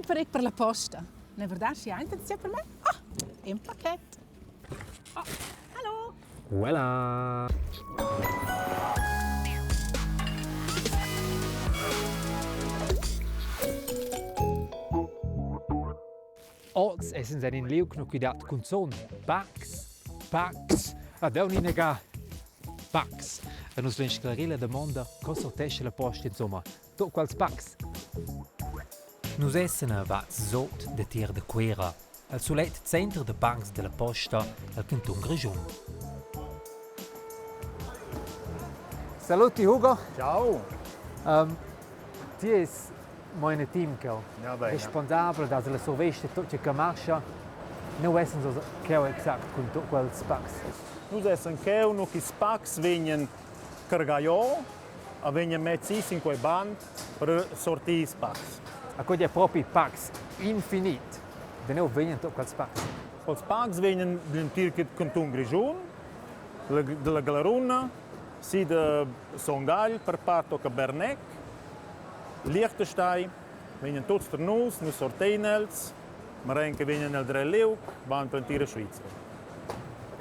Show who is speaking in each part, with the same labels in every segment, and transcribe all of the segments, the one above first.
Speaker 1: time per la posta. Na verdade, se ainda dizer para mim, um paquete. Hallo.
Speaker 2: Voilà! Oz essen sen in liug no cuidat cunzunt. Pax. Adeu ni nega. Pax. E nus ven sclerin la domanda co sortesce la posta insomma. Tot quals pax. Nus essen a Vaz Sut de Tier de Quera, al sulet centre de bancs de la posta al canton Grischun. Saluti Hugo.
Speaker 3: Ciao.
Speaker 2: Ti es mein Team che
Speaker 3: Ja, bene.
Speaker 2: responsabile da la surveste tutto che marcia. Non essen so che exakt con tot quels pax.
Speaker 3: Nus essen cheu no che spax venien cargaio, a venien mezzis in quei band per sortir spax.
Speaker 2: A quei è proprio pax infinit. De no venien tot quels pax.
Speaker 3: Quels spax venien del tirket canton Grischun, de la Glaruna, si de Son Gagl per parto Cabernet, Liechtenstein, venien tots per nus sortinels, marenche venien nel Dreliuk, van per tira Svizzera.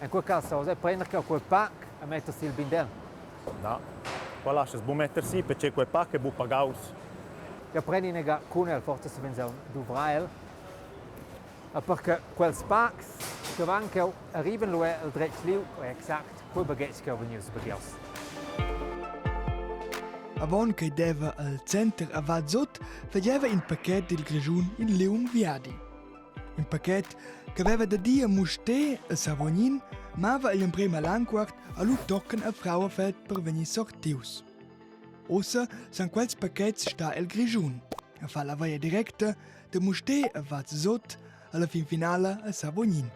Speaker 2: In quel caso, se prendere quel pack e mettersi il bindel.
Speaker 3: Da. Qua lascias bu mettersi perché quei pack è bu pagaus.
Speaker 2: Ja prendi nega cunel forse se venzel d'uvrael. Perché quel pax che van che arriven lo è il dretga exact quel baguette che venius bagios.
Speaker 4: Avon che deva al center a Vaz Sut faceva in paquet del Grischun in leum viadi. Un paquet che aveva da dia muste a Savognin, ma va in prima langquart a lu tocken a Frauenfeld per venir sortius. Ossa san quels paquets sta el Grischun, a fa la via directa de muste a Vaz Sut alla fin finale a Savognin.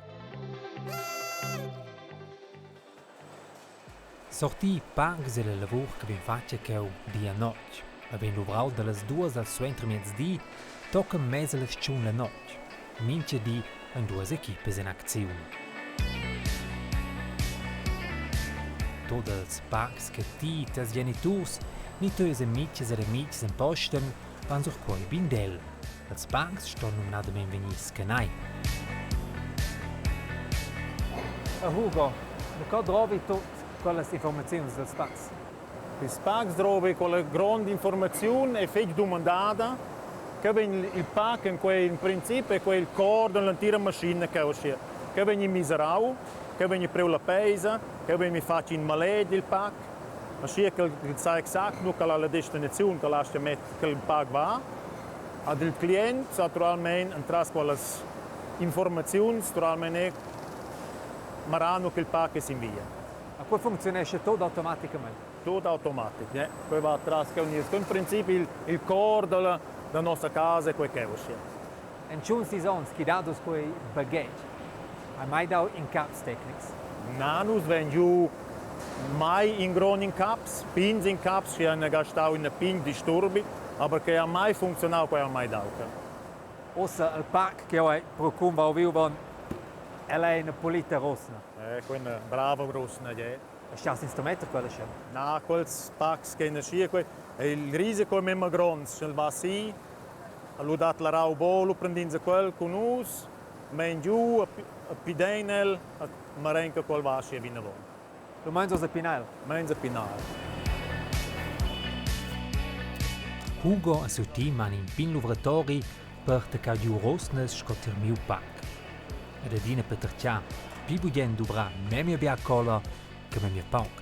Speaker 2: Sorti pags e la lavur che ben faccia che di a notte. E ben luvrau de las duas al suentre mezzdi, tocca mese la sciun la notte. Mintgadi en duas equipes in azione. Tots els pags che ti, tas geniturs, ni teus amicis ed amicis in posten, van sur quei bindel. Els pags ston nominadament venis canai. Hugo, da trovi tot quelle informazioni del spazio?
Speaker 3: Il spax trovi quella grande informazione e fece domandata che il pack in principio è quel cordo nell'intera macchina che uscì. Che viene miserau, che viene preso la pesa, che viene fatto in maled il pack. Così che sa esatto qual è la destinazione che lascia mettere che il pack va. Ad il cliente naturalmente entras quelle informazioni naturalmente marano che il pack si invia.
Speaker 2: A quel funziona tutto automaticamente?
Speaker 3: Tutto automatico, poi va atrás che in principio il core della nostra casa è quel che uscì.
Speaker 2: In ciun seasons che dados quei baguette, hai mai dato in caps technics?
Speaker 3: Nanus ven giù mai in groni in caps, pins in caps che hanno gastato in pin disturbi, ma che ha mai funzionato quel ha mai dato.
Speaker 2: Ossa il pack che ho procum va vivo è una pulita rossa.
Speaker 3: Quindi bravo rossa,
Speaker 2: È stato in Trametter quella c'è?
Speaker 3: No, quel packs che ne scia, il risico è meno grande, se va sì, lui dà la rau bolo, prendinza quel con us, men giù, a pidenel, a marenca quel va scia vina von.
Speaker 2: Lo mangias a pinal?
Speaker 3: Menza pinal.
Speaker 2: Hugo e suo team hanno in pin lavoratori per te giù rosnes scotter miu pack. Ed è dina per tercia, più budien dovrà mia bia cola che mia pauk.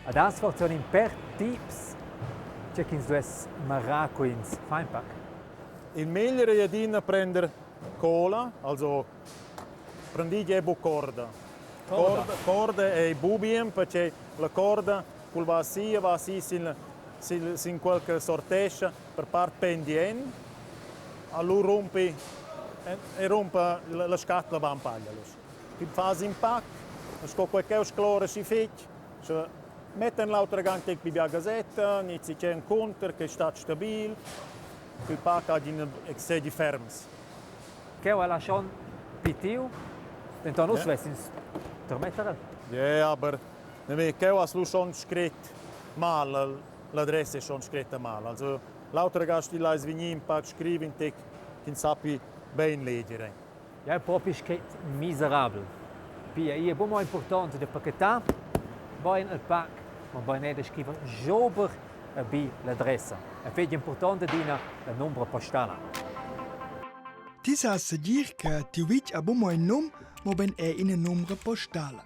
Speaker 2: Ad asforzione in per tips, c'è chi dues maracuins feinpack.
Speaker 3: Il meglio è di prendere cola, also prendi e corda. Corda e bubien perché la corda col va sì in qualche sortescia per parte pendien, allora rompe la scatola va in paglia. Ti fai in pack, scopri qualche sclore si fece, metten l'altra gante qui via gazzetta, inizi c'è un counter che sta stabile, il pack ha di ferms.
Speaker 2: Che ho lasciato pitiu, dentro non si in Trametter?
Speaker 3: Ja, aber che ho schon scritto mal, l'adressa è schon scritta mal. Also, l'altra gasti la svini in pack scrivi in te non sapi ben leggere.
Speaker 2: Ja, è proprio scritto miserabile. Pia, è molto importante da pacchettare, poi nel pack, ma poi non scrivere jober e l'adressa. È importante dire il numero postale.
Speaker 4: Ti sa dir che ti uic a bumo un num, ma ben è in un numero postale.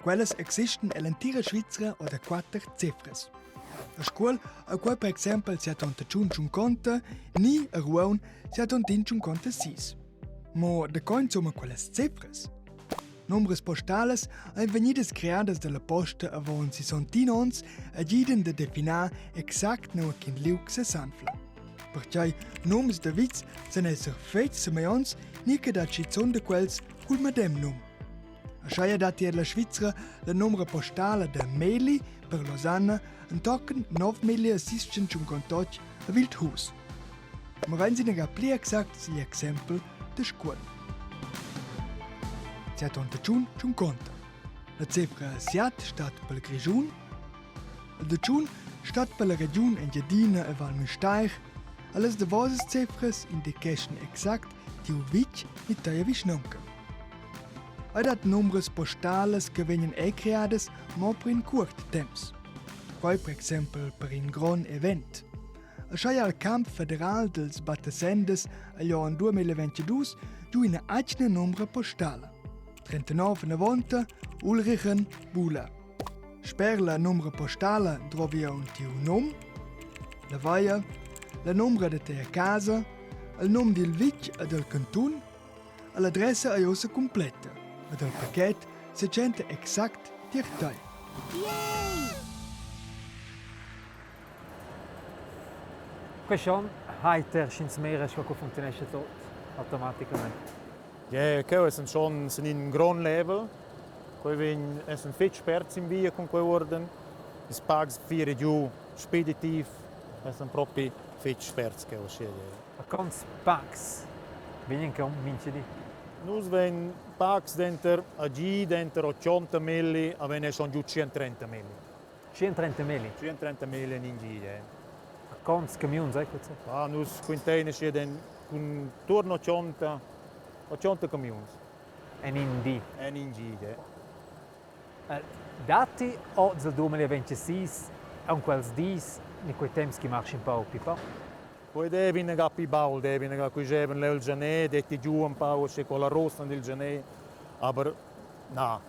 Speaker 4: Quelles existen nell'intera Svizzera o da 4 cifras. A scuola, a qual per esempio si ha tonta ciun conta, ni a ruon si ha tontin ciun conta sis. Ma da coin sono quelles cifras? Numbres postales han venidas creadas dalla posta avon si son tinons e giden de definar exact no kin liuk se sanfla. Perciai noms de vits sen esser feit semeions ni che dat ci son de quels cul medem num. A schaia dati ad la Svizzera la numero postale de Meli per Lausanne en tocken 9.658 a Wildhus. Ma rein si nega pli exact si exempel de scuola. Si ha tontaciun ciun conta. La cifra siat stat per Grischun, il daciun stat per la region Engadina e Val Müstair, alles de voses cifras indication exact tiu vic ni taia visnonca. Ai dat numbres postales che venien creades mo per in curt temps. Quai per exempel per in gron event. A schaia al camp federal dels Battasendes al joan 2022 giù in acne numero postale. 3990 Ulrichen Bula. Sper la numero postale trovia un tiu num, la vaia, la numero de tea casa, il num del vic e del cantun, e l'adressa a josa completa, e del paquet se gente exact tirtai.
Speaker 1: Yay!
Speaker 2: Questo heiter schins mehr schon funktioniert tot automaticamente.
Speaker 3: Ja, okay, sind schon sind in grown level. Wenn es ein fit sperrt im Bier con quei orden, is pags vier giù speditiv, es ein propri fit sperrt che o sceglie.
Speaker 2: A cons pax venien che un mintgadi.
Speaker 3: Nus ven pags denter a G denter 80 milli, a vene son giù 130 milli.
Speaker 2: 130 mili.
Speaker 3: 130 milli in G.
Speaker 2: A cons camions, così.
Speaker 3: Ah, nus quintene si den con torno 80 camions.
Speaker 2: En in di.
Speaker 3: En in G.
Speaker 2: Dati o del 2026 un quels dis ni quei temps che marci un po' pipa.
Speaker 3: Poi devi negare più baul, devi negare qui jeven l'el gené, detti giù un po' con la rossa del gené, aber no,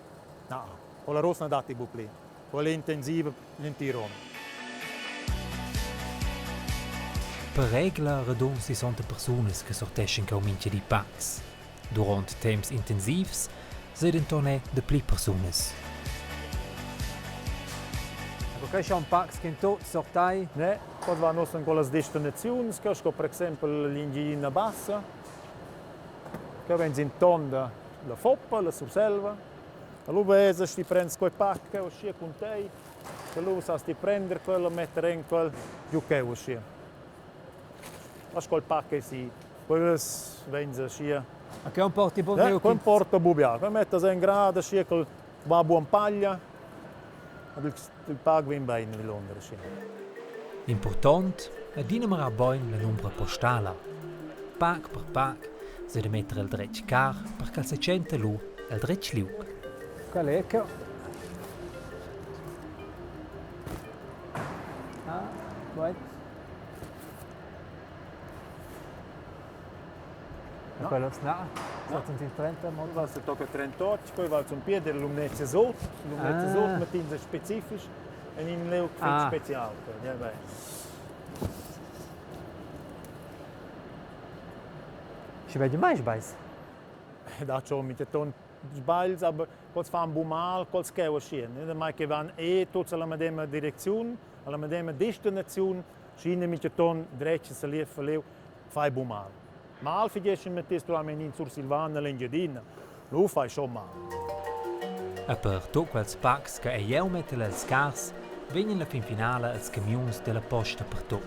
Speaker 3: con la rossa dati bupli, con l'intensiva l'intiron.
Speaker 2: Per regla redon si son de personas che sorteschen ca minche di pax. Durant temps intensivs seden tonne de pli personas. Perché c'è un pax che in tot sortai?
Speaker 3: Ne, poi vanno con le destinazioni, che per esempio l'ingegna bassa, che vengono in tonda la foppa, la surselva, e lui vede si prende quei pacchi, o scia con te, e lui sa si prendere quello, mettere in quel giù che o scia. Lascia quel pacchi si, poi vengono scia.
Speaker 2: A che un porti buon
Speaker 3: Con porta bubia, poi mette in grado, scia con la buona paglia, il pag viene bene in Londra.
Speaker 2: Important è dinamara boin la numero postala. Pac per pac si deve mettere il dretga perché se cente lu il dretgliuk. Qual è che? Ah, vai.
Speaker 3: No.
Speaker 2: Quello no. Sono in 30
Speaker 3: Poi va si tocca 38, poi va zum piede l'umnezze sot, mettins specifisch e in leu speciale. Ja, beh.
Speaker 2: Ci vedi mai sbais?
Speaker 3: Da schon mit ton sbails, aber quals fan bumal, quals che o schien. Ne mai che van tuts alla medesima direzione, alla medesima destinazione, scine mit ton drecce se lief verleu, fai bumal. Mal figesce mettest in sur Silvana l'Engadina, lo fai schon mal.
Speaker 2: E per tot quels pacs che eu mettere als cars, vengono la fin finale als camions della posta per tot.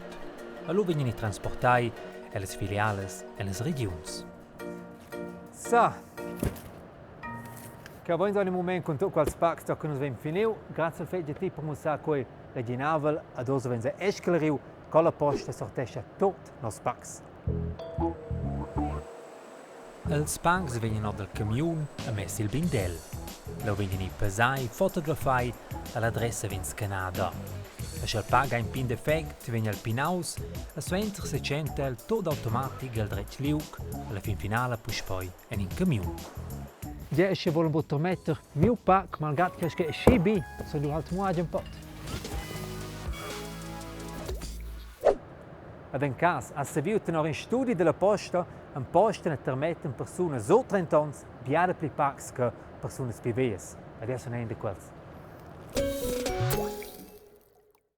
Speaker 2: E lo vengono trasportai alle filiales e alle regions. Sa, che voi in un momento con tot quels pacs che nos ven finiu, grazie al fatto che per mussa coi regionavel ad oso vense escleriu con la posta sortesce tot nos pacs. Els packs vengono dal camion e messi il bindel. Lo vengono pesai, fotografai e l'adressa viene scanata. E se il pack ha un pin defect, viene al pinaus e suentra se centa il tutto automatico al dret liuk e alla fin finale push poi in un camion. Ja, se volen we Trametter mio pack, maar gaat che schibi, so du halt muage un pot. Ad in cas, a serviu tenor in studi della posta, un posta ne permetten persone so 30 ans, biade pli packs che persone spivies. Adesso ne in de quels.